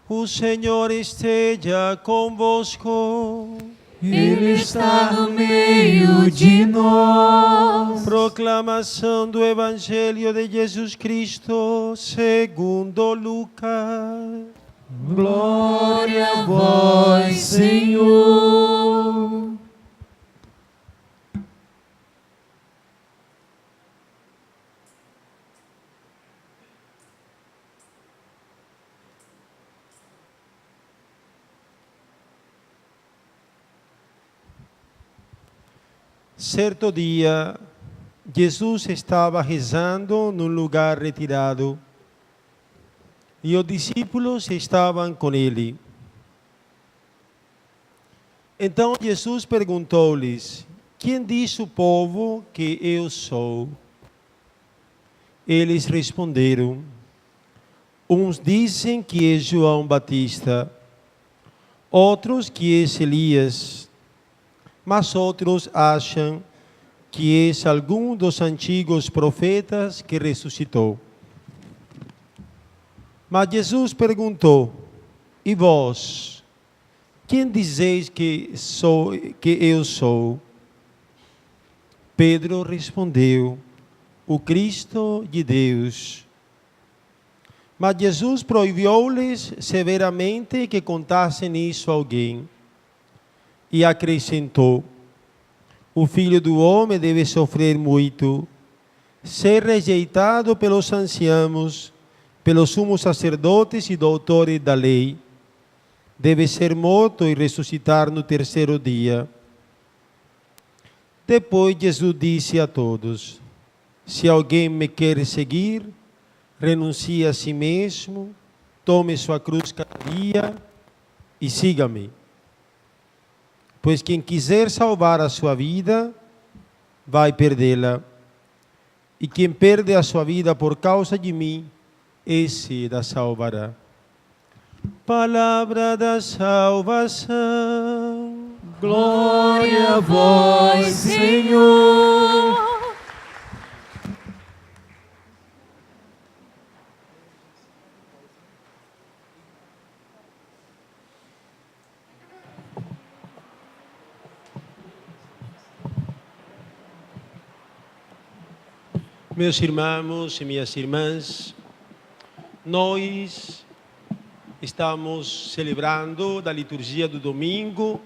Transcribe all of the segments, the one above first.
O Senhor esteja convosco. Ele está no meio de nós. Proclamação do Evangelho de Jesus Cristo segundo Lucas. Glória a vós, Senhor. Certo dia, Jesus estava rezando num lugar retirado e os discípulos estavam com ele. Então Jesus perguntou-lhes: quem diz o povo que eu sou? Eles responderam: uns dizem que é João Batista, outros que é Elias, mas outros acham que é algum dos antigos profetas que ressuscitou. Mas Jesus perguntou: e vós, quem dizeis que eu sou? Pedro respondeu: o Cristo de Deus. Mas Jesus proibiu-lhes severamente que contassem isso a alguém. E acrescentou: o Filho do Homem deve sofrer muito, ser rejeitado pelos anciãos, pelos sumos sacerdotes e doutores da lei, deve ser morto e ressuscitar no terceiro dia. Depois Jesus disse a todos: se alguém me quer seguir, renuncie a si mesmo, tome sua cruz cada dia e siga-me. Pois quem quiser salvar a sua vida, vai perdê-la. E quem perde a sua vida por causa de mim, esse a salvará. Palavra da salvação. Glória a vós, Senhor. Meus irmãos e minhas irmãs, nós estamos celebrando da liturgia do domingo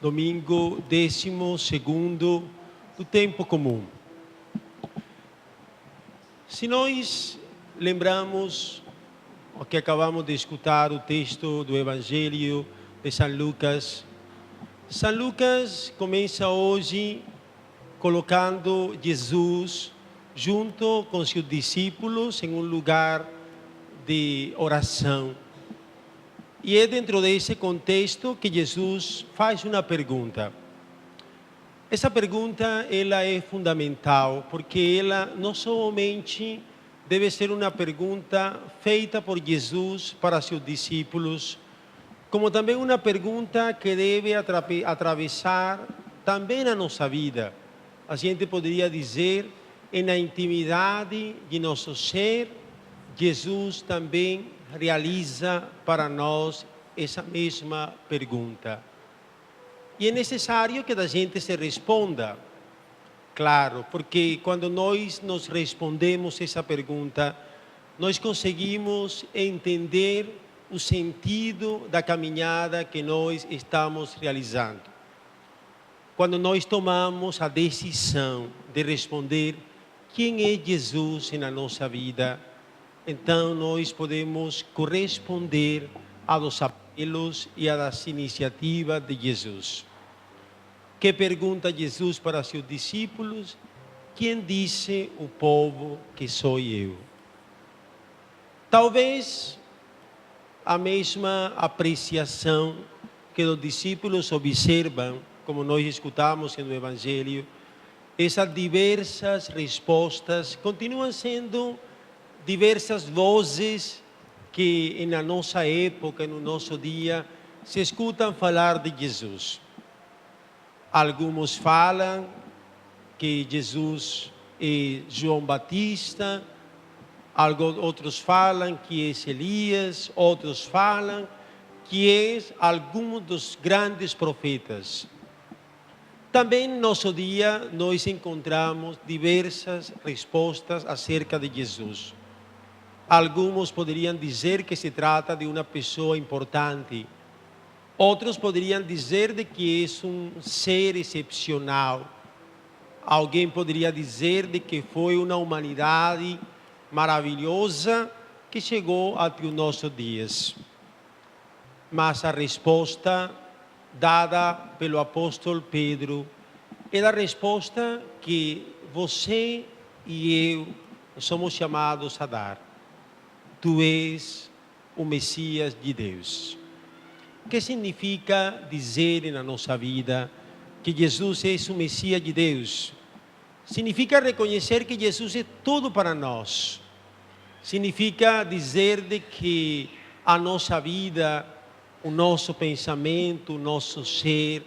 12º do tempo comum. Se nós lembramos o que acabamos de escutar, o texto do Evangelho de São Lucas começa hoje colocando Jesus junto com seus discípulos em um lugar de oração. E é dentro desse contexto que Jesus faz uma pergunta. Essa pergunta ela é fundamental, porque ela não somente deve ser uma pergunta feita por Jesus para seus discípulos, como também uma pergunta que deve atravessar também a nossa vida. A gente poderia dizer, na intimidade de nosso ser, Jesus também realiza para nós essa mesma pergunta. E é necessário que a gente se responda, claro, porque quando nós nos respondemos essa pergunta, nós conseguimos entender o sentido da caminhada que nós estamos realizando. Quando nós tomamos a decisão de responder quem é Jesus na nossa vida, então nós podemos corresponder aos apelos e às iniciativas de Jesus. Que pergunta Jesus para seus discípulos? Quem disse o povo que sou eu? Talvez a mesma apreciação que os discípulos observam, como nós escutamos no Evangelho, essas diversas respostas continuam sendo diversas vozes que na nossa época, no nosso dia, se escutam falar de Jesus. Alguns falam que Jesus é João Batista, outros falam que é Elias, outros falam que é algum dos grandes profetas. Também no nosso dia nós encontramos diversas respostas acerca de Jesus. Alguns poderiam dizer que se trata de uma pessoa importante. Outros poderiam dizer de que é um ser excepcional. Alguém poderia dizer de que foi uma humanidade maravilhosa que chegou até os nossos dias. Mas a resposta dada pelo apóstolo Pedro é a resposta que você e eu somos chamados a dar. Tu és o Messias de Deus. O que significa dizer na nossa vida que Jesus é o Messias de Deus? Significa reconhecer que Jesus é tudo para nós. Significa dizer de que a nossa vida, o nosso pensamento, o nosso ser,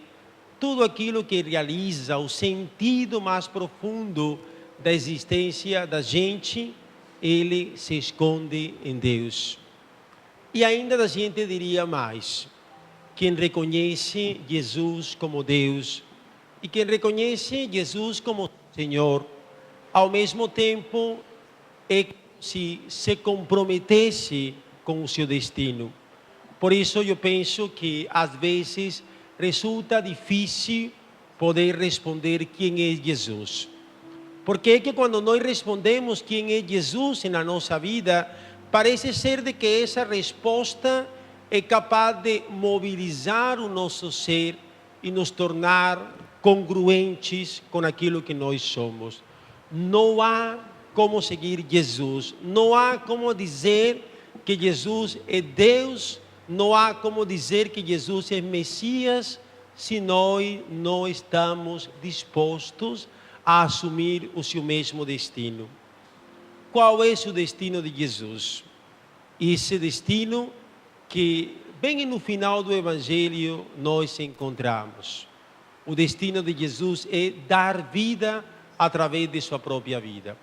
tudo aquilo que realiza o sentido mais profundo da existência da gente, ele se esconde em Deus. E ainda a gente diria mais: quem reconhece Jesus como Deus e quem reconhece Jesus como Senhor, ao mesmo tempo é se comprometesse com o seu destino. Por isso eu penso que às vezes resulta difícil poder responder quem é Jesus. Porque é que quando nós respondemos quem é Jesus na nossa vida, parece ser de que essa resposta é capaz de mobilizar o nosso ser e nos tornar congruentes com aquilo que nós somos. Não há como seguir Jesus, não há como dizer que Jesus é Deus, não há como dizer que Jesus é Messias, se nós não estamos dispostos a assumir o seu mesmo destino. Qual é o destino de Jesus? Esse destino que, bem no final do Evangelho, nós encontramos. O destino de Jesus é dar vida através de sua própria vida.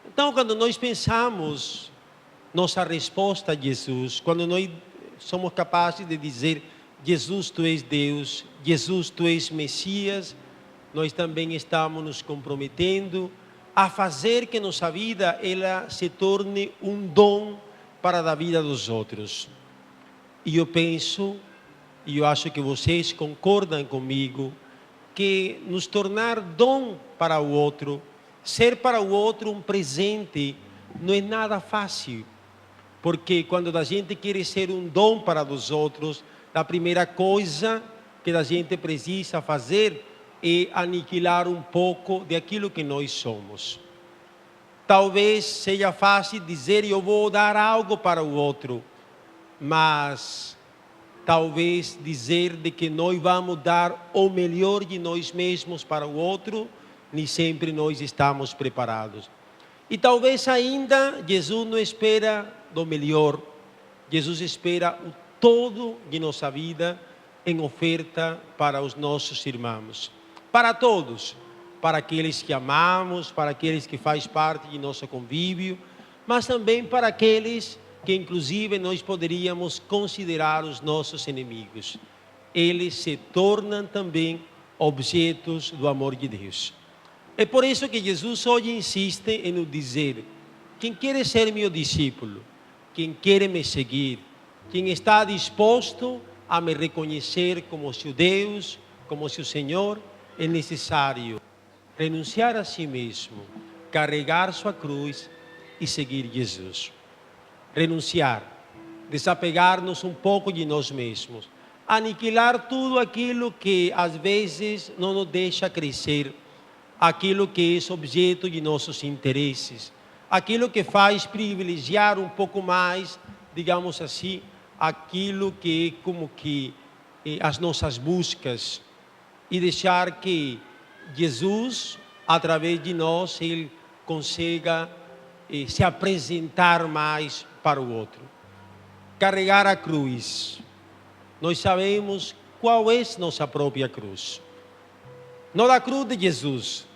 Então, quando nós pensamos nossa resposta a Jesus, quando nós somos capazes de dizer: Jesus, tu és Deus, Jesus, tu és Messias, nós também estamos nos comprometendo a fazer que nossa vida ela se torne um dom para a vida dos outros. E eu penso, e eu acho que vocês concordam comigo, que nos tornar dom para o outro, ser para o outro um presente, não é nada fácil. Porque quando a gente quer ser um dom para os outros, a primeira coisa que a gente precisa fazer é aniquilar um pouco de aquilo que nós somos. Talvez seja fácil dizer: eu vou dar algo para o outro, mas talvez dizer de que nós vamos dar o melhor de nós mesmos para o outro, nem sempre nós estamos preparados. E talvez ainda Jesus não espera do melhor, Jesus espera o todo de nossa vida em oferta para os nossos irmãos, para todos, para aqueles que amamos, para aqueles que fazem parte de nosso convívio, mas também para aqueles que inclusive nós poderíamos considerar os nossos inimigos. Eles se tornam também objetos do amor de Deus. É por isso que Jesus hoje insiste em nos dizer: quem quer ser meu discípulo, quem quer me seguir, quem está disposto a me reconhecer como seu Deus, como seu Senhor, é necessário renunciar a si mesmo, carregar sua cruz e seguir Jesus. Renunciar, desapegar-nos um pouco de nós mesmos, aniquilar tudo aquilo que às vezes não nos deixa crescer, aquilo que é objeto de nossos interesses, aquilo que faz privilegiar um pouco mais, digamos assim, aquilo que é como que as nossas buscas, e deixar que Jesus, através de nós, ele consiga se apresentar mais para o outro. Carregar a cruz. Nós sabemos qual é nossa própria cruz. Não a cruz de Jesus,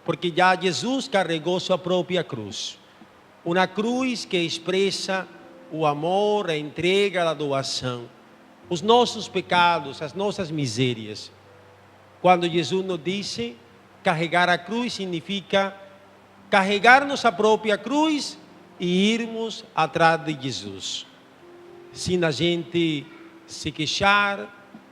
porque já Jesus carregou sua própria cruz. Uma cruz que expressa o amor, a entrega, a doação. os nossos pecados, as nossas misérias. Quando Jesus nos disse, carregar a cruz significa carregar nossa própria cruz e irmos atrás de Jesus. Sem a gente se queixar,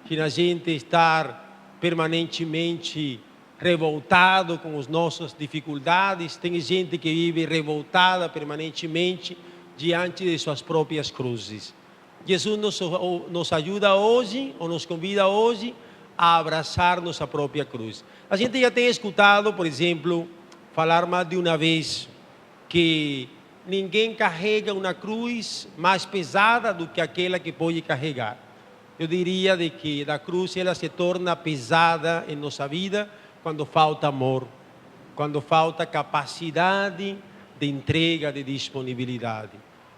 sem a gente estar permanentemente revoltado com as nossas dificuldades. Tem gente que vive revoltada permanentemente diante de suas próprias cruzes. Jesus nos ajuda hoje, ou nos convida hoje, a abraçar nossa própria cruz. A gente já tem escutado, por exemplo, falar mais de uma vez que ninguém carrega uma cruz mais pesada do que aquela que pode carregar. Eu diria de que a cruz ela se torna pesada em nossa vida quando falta amor, quando falta capacidade de entrega, de disponibilidade.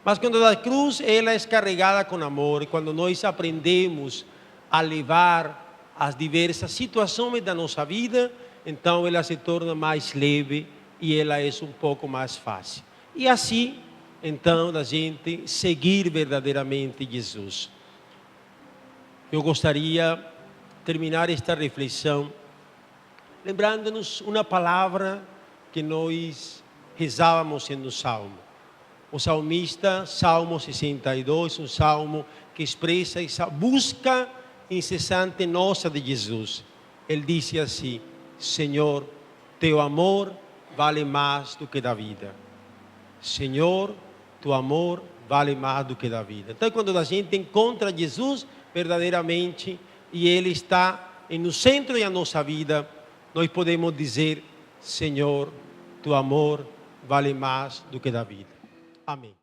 Mas quando a cruz ela é carregada com amor, quando nós aprendemos a levar as diversas situações da nossa vida, então ela se torna mais leve e ela é um pouco mais fácil. E assim, então, a gente seguir verdadeiramente Jesus. Eu gostaria de terminar esta reflexão lembrando-nos uma palavra que nós rezávamos no Salmo. O salmista, Salmo 62, um salmo que expressa essa busca incessante nossa de Jesus. Ele disse assim: Senhor, teu amor vale mais do que da vida. Senhor, teu amor vale mais do que da vida. Então, quando a gente encontra Jesus verdadeiramente e Ele está no centro da nossa vida, nós podemos dizer: Senhor, teu amor vale mais do que da vida. Amém.